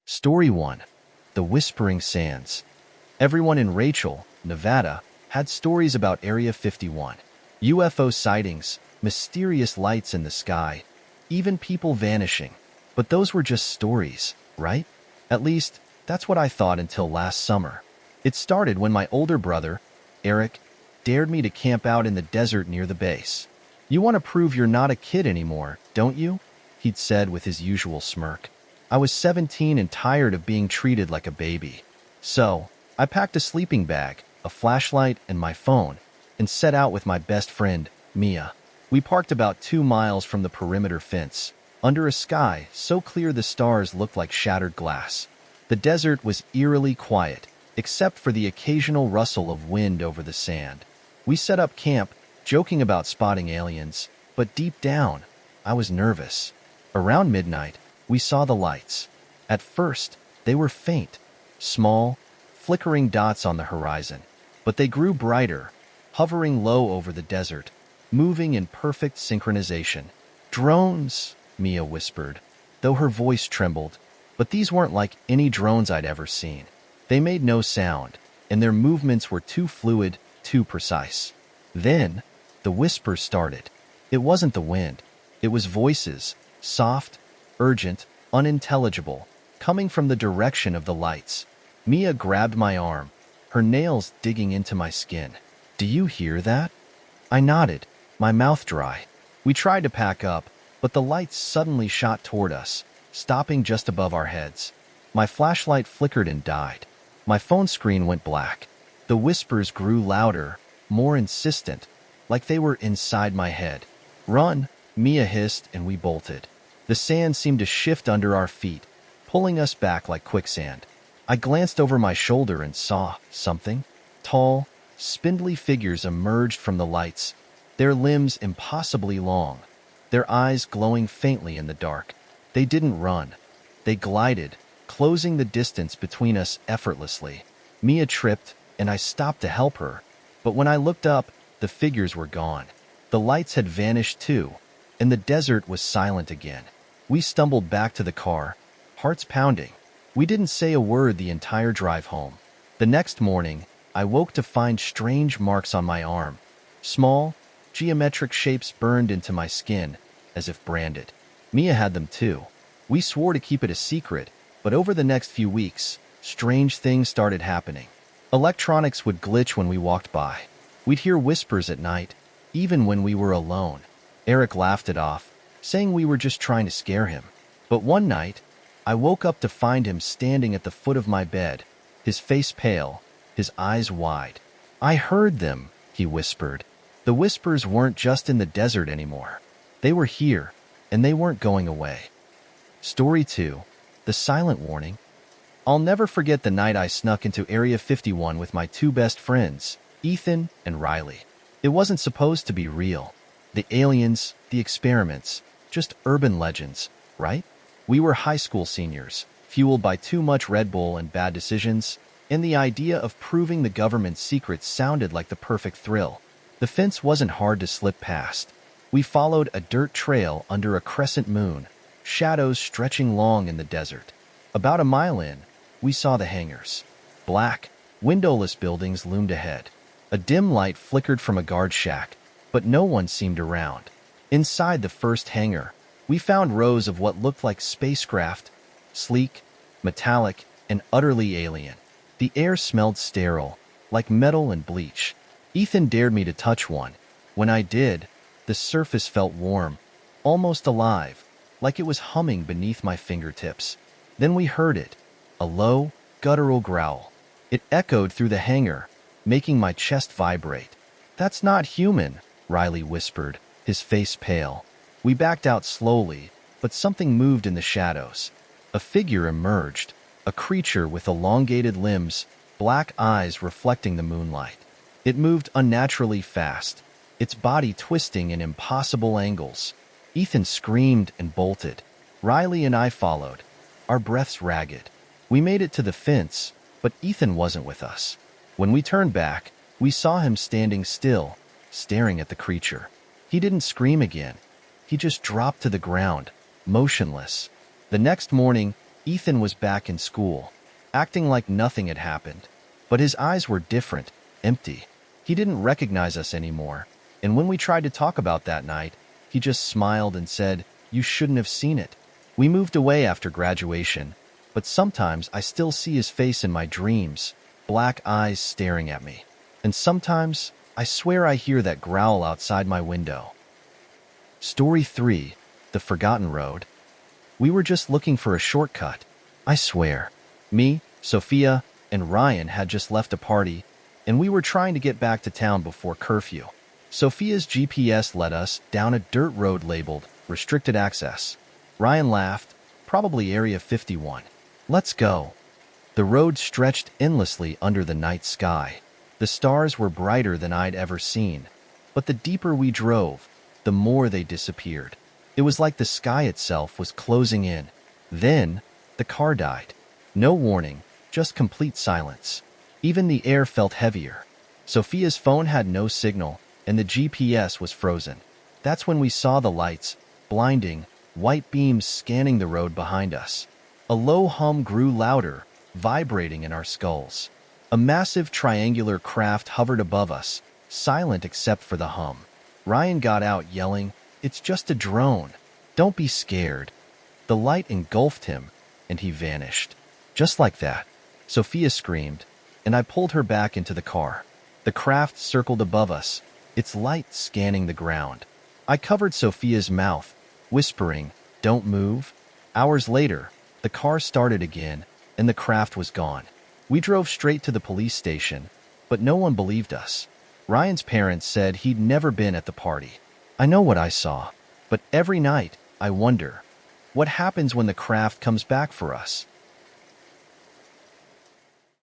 Story 1. The Whispering Sands. Everyone in Rachel, Nevada, had stories about Area 51. UFO sightings, mysterious lights in the sky, even people vanishing. But those were just stories, right? At least, that's what I thought until last summer. It started when my older brother, Eric, dared me to camp out in the desert near the base. "You want to prove you're not a kid anymore, don't you?" he'd said with his usual smirk. I was 17 and tired of being treated like a baby. So, I packed a sleeping bag, a flashlight, and my phone, and set out with my best friend, Mia. We parked about 2 miles from the perimeter fence, under a sky so clear the stars looked like shattered glass. The desert was eerily quiet, except for the occasional rustle of wind over the sand. We set up camp, joking about spotting aliens, but deep down, I was nervous. Around midnight, we saw the lights. At first, they were faint, small, flickering dots on the horizon, but they grew brighter, hovering low over the desert, moving in perfect synchronization. "Drones," Mia whispered, though her voice trembled, but these weren't like any drones I'd ever seen. They made no sound, and their movements were too fluid, too precise. Then, the whispers started. It wasn't the wind. It was voices, soft, urgent, unintelligible, coming from the direction of the lights. Mia grabbed my arm, her nails digging into my skin. "Do you hear that?" I nodded, my mouth dry. We tried to pack up, but the lights suddenly shot toward us, stopping just above our heads. My flashlight flickered and died. My phone screen went black. The whispers grew louder, more insistent, like they were inside my head. "Run," Mia hissed, and we bolted. The sand seemed to shift under our feet, pulling us back like quicksand. I glanced over my shoulder and saw something. Tall, spindly figures emerged from the lights, their limbs impossibly long, their eyes glowing faintly in the dark. They didn't run. They glided, closing the distance between us effortlessly. Mia tripped, and I stopped to help her. But when I looked up, the figures were gone. The lights had vanished too, and the desert was silent again. We stumbled back to the car, hearts pounding. We didn't say a word the entire drive home. The next morning, I woke to find strange marks on my arm. Small, geometric shapes burned into my skin, as if branded. Mia had them too. We swore to keep it a secret, but over the next few weeks, strange things started happening. Electronics would glitch when we walked by. We'd hear whispers at night, even when we were alone. Eric laughed it off, saying we were just trying to scare him. But one night, I woke up to find him standing at the foot of my bed, his face pale, his eyes wide. "I heard them," he whispered. The whispers weren't just in the desert anymore. They were here, and they weren't going away. Story 2. The Silent Warning. I'll never forget the night I snuck into Area 51 with my 2 best friends, Ethan and Riley. It wasn't supposed to be real. The aliens, the experiments, just urban legends, right? We were high school seniors, fueled by too much Red Bull and bad decisions, and the idea of proving the government's secrets sounded like the perfect thrill. The fence wasn't hard to slip past. We followed a dirt trail under a crescent moon, shadows stretching long in the desert. About a mile in, we saw the hangars. Black, windowless buildings loomed ahead. A dim light flickered from a guard shack, but no one seemed around. Inside the first hangar, we found rows of what looked like spacecraft, sleek, metallic, and utterly alien. The air smelled sterile, like metal and bleach. Ethan dared me to touch one. When I did, the surface felt warm, almost alive, like it was humming beneath my fingertips. Then we heard it, a low, guttural growl. It echoed through the hangar, making my chest vibrate. "That's not human," Riley whispered, his face pale. We backed out slowly, but something moved in the shadows. A figure emerged, a creature with elongated limbs, black eyes reflecting the moonlight. It moved unnaturally fast, its body twisting in impossible angles. Ethan screamed and bolted. Riley and I followed, our breaths ragged. We made it to the fence, but Ethan wasn't with us. When we turned back, we saw him standing still, staring at the creature. He didn't scream again. He just dropped to the ground, motionless. The next morning, Ethan was back in school, acting like nothing had happened. But his eyes were different, empty. He didn't recognize us anymore. And when we tried to talk about that night, he just smiled and said, "You shouldn't have seen it." We moved away after graduation, but sometimes I still see his face in my dreams, black eyes staring at me. And sometimes I swear I hear that growl outside my window. Story 3. The Forgotten Road. We were just looking for a shortcut. I swear. Me, Sophia, and Ryan had just left a party, and we were trying to get back to town before curfew. Sophia's GPS led us down a dirt road labeled Restricted Access. Ryan laughed, "Probably Area 51. Let's go." The road stretched endlessly under the night sky. The stars were brighter than I'd ever seen, but the deeper we drove, the more they disappeared. It was like the sky itself was closing in. Then, the car died. No warning, just complete silence. Even the air felt heavier. Sophia's phone had no signal, and the GPS was frozen. That's when we saw the lights, blinding, white beams scanning the road behind us. A low hum grew louder, vibrating in our skulls. A massive triangular craft hovered above us, silent except for the hum. Ryan got out yelling, "It's just a drone. Don't be scared." The light engulfed him, and he vanished. Just like that. Sophia screamed, and I pulled her back into the car. The craft circled above us, its light scanning the ground. I covered Sophia's mouth, whispering, "Don't move." Hours later, the car started again, and the craft was gone. We drove straight to the police station, but no one believed us. Ryan's parents said he'd never been at the party. I know what I saw, but every night I wonder, what happens when the craft comes back for us?